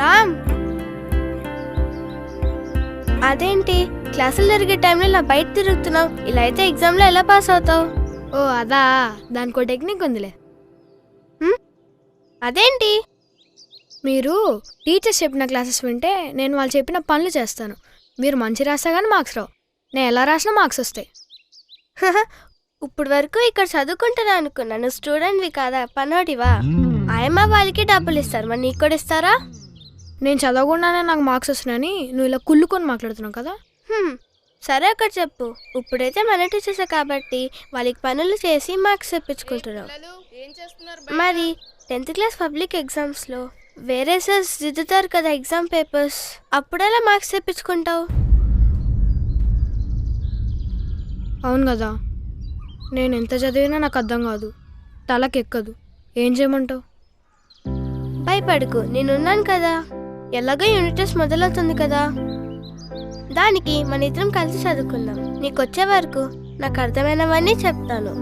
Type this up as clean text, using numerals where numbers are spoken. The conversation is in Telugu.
రామ్, అదేంటి క్లాసులు జరిగే టైంలో ఇలా బయట తిరుగుతున్నావు? ఇలా అయితే ఎగ్జామ్లో ఎలా పాస్ అవుతావు? ఓ అదా, దానికో టెక్నిక్ ఉందిలే. అదేంటి? మీరు టీచర్స్ చెప్పిన క్లాసెస్ వింటే నేను వాళ్ళు చెప్పిన పనులు చేస్తాను. మీరు మంచి రాస్తా కానీ మార్క్స్ రావు. నేను ఎలా రాసినా మార్క్స్ వస్తాయి. ఇప్పుడు వరకు ఇక్కడ చదువుకుంటున్నా అనుకున్నాను. స్టూడెంట్వి కాదా, పనోడివా? ఆయమ్మ వాళ్ళకి డబ్బులు ఇస్తారు, మరి నీకు కూడా ఇస్తారా? నేను చదవకుండానే నాకు మార్క్స్ వస్తున్నాయని నువ్వు ఇలా కుళ్ళుకొని మాట్లాడుతున్నావు కదా. సరే అక్కడ చెప్పు. ఇప్పుడైతే మన టీచర్సే కాబట్టి వాళ్ళకి పనులు చేసి మార్క్స్ తెప్పించుకుంటున్నావు. మరి 10th క్లాస్ పబ్లిక్ ఎగ్జామ్స్లో వేరే సార్స్ దిద్దుతారు కదా ఎగ్జామ్ పేపర్స్, అప్పుడెలా మార్క్స్ తెప్పించుకుంటావు? అవును కదా, నేను ఎంత చదివినా నాకు అర్థం కాదు, తలకెక్కదు. ఏం చేయమంటావు? భయపడకు, నేనున్నాను కదా. ఎలాగో యూనిట్ టెస్ట్ మొదలవుతుంది కదా, దానికి మన ఇద్దరం కలిసి చదువుకుందాం. నీకు వచ్చే వరకు నాకు అర్థమైనవన్నీ చెప్తాను.